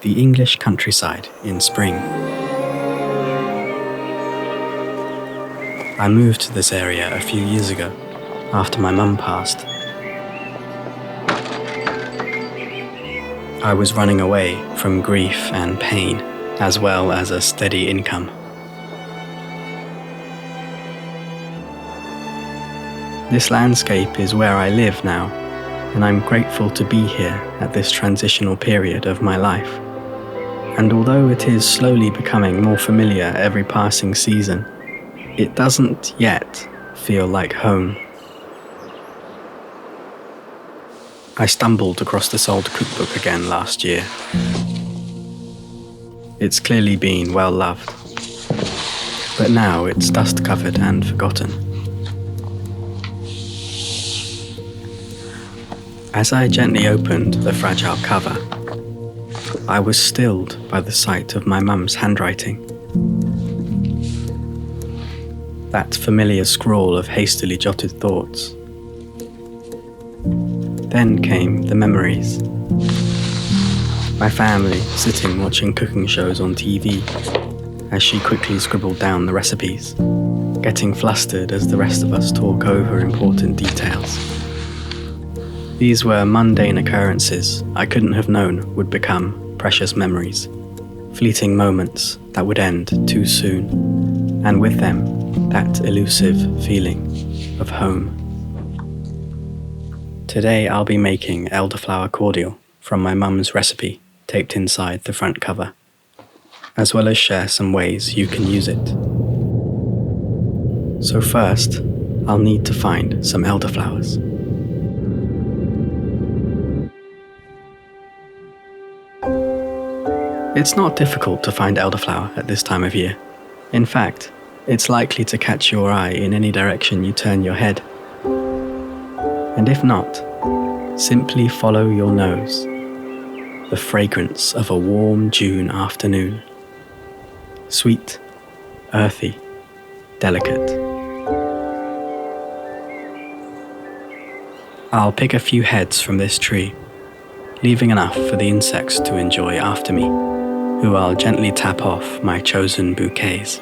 The English countryside in spring. I moved to this area a few years ago, after my mum passed. I was running away from grief and pain, as well as a steady income. This landscape is where I live now, and I'm grateful to be here at this transitional period of my life. And although it is slowly becoming more familiar every passing season, it doesn't yet feel like home. I stumbled across this old cookbook again last year. It's clearly been well loved, but now it's dust covered and forgotten. As I gently opened the fragile cover, I was stilled by the sight of my mum's handwriting. That familiar scrawl of hastily jotted thoughts. Then came the memories. My family sitting watching cooking shows on TV as she quickly scribbled down the recipes, getting flustered as the rest of us talk over important details. These were mundane occurrences I couldn't have known would become precious memories, fleeting moments that would end too soon, and with them, that elusive feeling of home. Today I'll be making Elderflower Cordial from my mum's recipe taped inside the front cover, as well as share some ways you can use it. So first, I'll need to find some elderflowers. It's not difficult to find elderflower at this time of year. In fact, it's likely to catch your eye in any direction you turn your head. And if not, simply follow your nose. The fragrance of a warm June afternoon. Sweet, earthy, delicate. I'll pick a few heads from this tree, leaving enough for the insects to enjoy after me, who I'll gently tap off my chosen bouquets.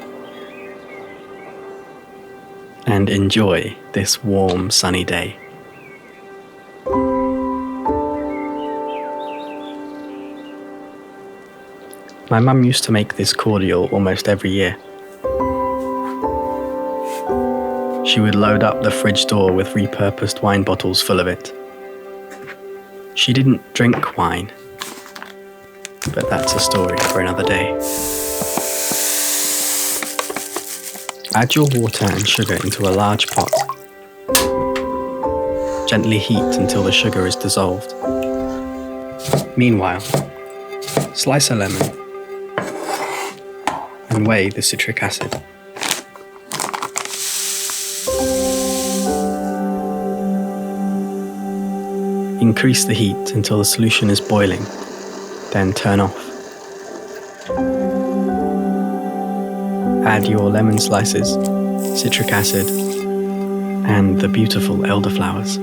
And enjoy this warm, sunny day. My mum used to make this cordial almost every year. She would load up the fridge door with repurposed wine bottles full of it. She didn't drink wine, but that's a story for another day. Add your water and sugar into a large pot. Gently heat until the sugar is dissolved. Meanwhile, slice a lemon and weigh the citric acid. Increase the heat until the solution is boiling, then turn off. Add your lemon slices, citric acid, and the beautiful elderflowers.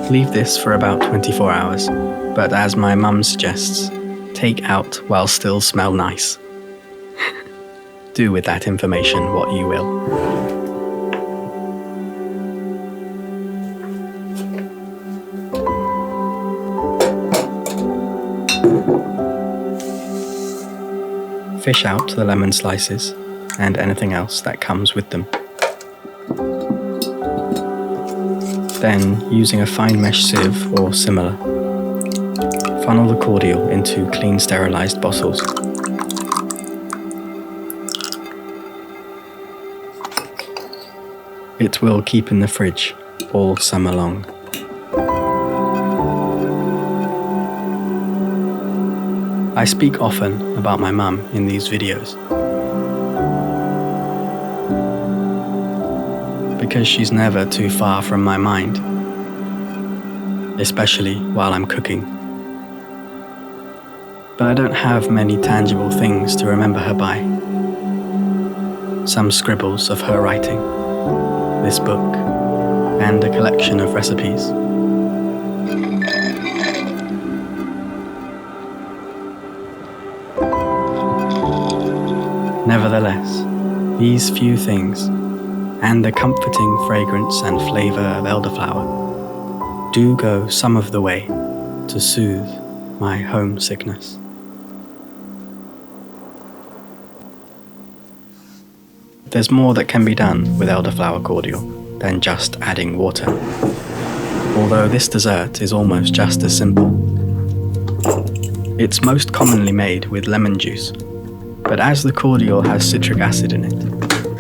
Leave this for about 24 hours, but as my mum suggests, take out while still smell nice. Do with that information what you will. Fish out the lemon slices and anything else that comes with them. Then, using a fine mesh sieve or similar, funnel the cordial into clean sterilized bottles. It will keep in the fridge all summer long. I speak often about my mum in these videos, because she's never too far from my mind, especially while I'm cooking. But I don't have many tangible things to remember her by. Some scribbles of her writing, this book, and a collection of recipes. Nevertheless, these few things, and the comforting fragrance and flavour of elderflower, do go some of the way to soothe my homesickness. There's more that can be done with elderflower cordial than just adding water, although this dessert is almost just as simple. It's most commonly made with lemon juice, but as the cordial has citric acid in it,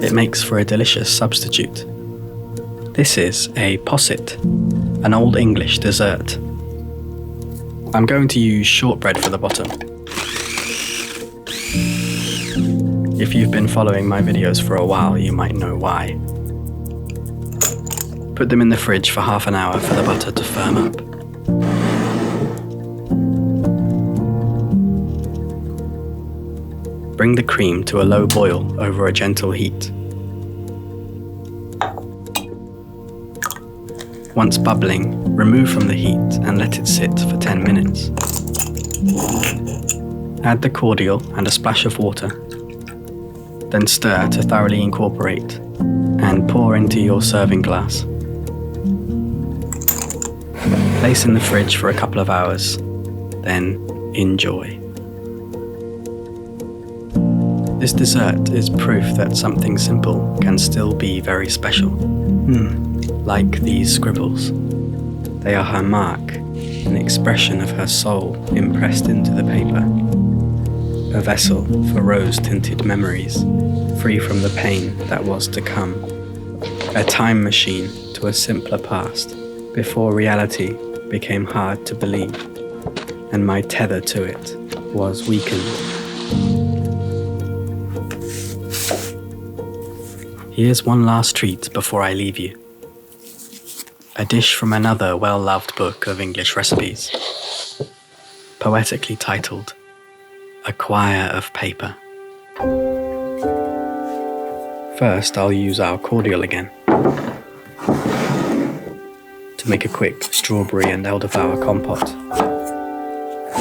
it makes for a delicious substitute. This is a posset, an Old English dessert. I'm going to use shortbread for the bottom. If you've been following my videos for a while, you might know why. Put them in the fridge for half an hour for the butter to firm up. Bring the cream to a low boil over a gentle heat. Once bubbling, remove from the heat and let it sit for 10 minutes. Add the cordial and a splash of water. Then stir to thoroughly incorporate and pour into your serving glass. Place in the fridge for a couple of hours, then enjoy. This dessert is proof that something simple can still be very special. Like these scribbles. They are her mark, an expression of her soul impressed into the paper. A vessel for rose-tinted memories, free from the pain that was to come. A time machine to a simpler past, before reality became hard to believe, and my tether to it was weakened. Here's one last treat before I leave you. A dish from another well-loved book of English recipes, poetically titled A Quire of Paper. First, I'll use our cordial again to make a quick strawberry and elderflower compote.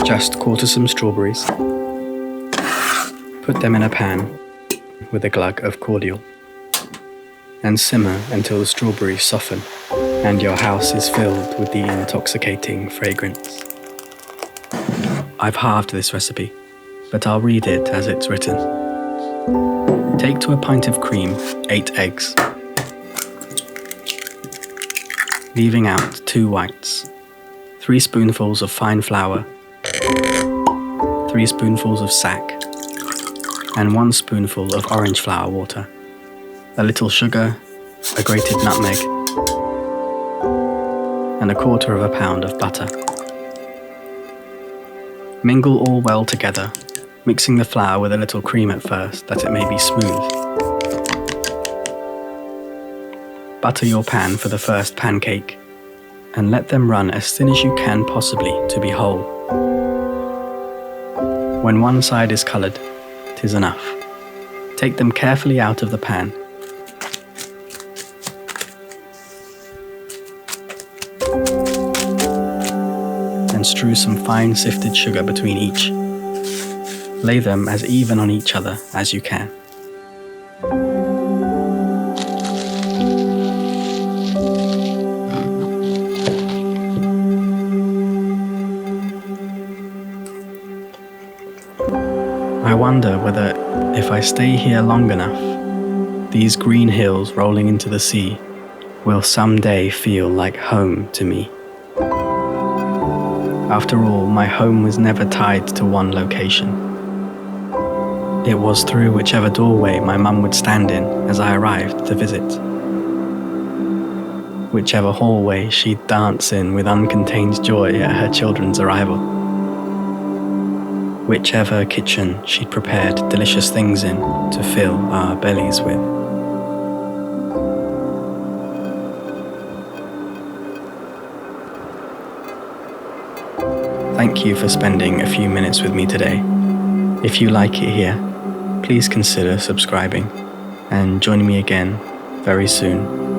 Just quarter some strawberries, put them in a pan with a glug of cordial, and simmer until the strawberries soften and your house is filled with the intoxicating fragrance. I've halved this recipe, but I'll read it as it's written. Take to a pint of cream 8 eggs, leaving out 2 whites, 3 spoonfuls of fine flour, 3 spoonfuls of sack, and 1 spoonful of orange flower water, a little sugar, a grated nutmeg, and 1/4 pound of butter. Mingle all well together, mixing the flour with a little cream at first that it may be smooth. Butter your pan for the first pancake, and let them run as thin as you can possibly to be whole. When one side is coloured, 'tis enough. Take them carefully out of the pan. And strew some fine sifted sugar between each. Lay them as even on each other as you can. I wonder whether, if I stay here long enough, these green hills rolling into the sea will someday feel like home to me. After all, my home was never tied to one location. It was through whichever doorway my mum would stand in as I arrived to visit. Whichever hallway she'd dance in with uncontained joy at her children's arrival. Whichever kitchen she'd prepared delicious things in to fill our bellies with. Thank you for spending a few minutes with me today. If you like it here, please consider subscribing and joining me again very soon.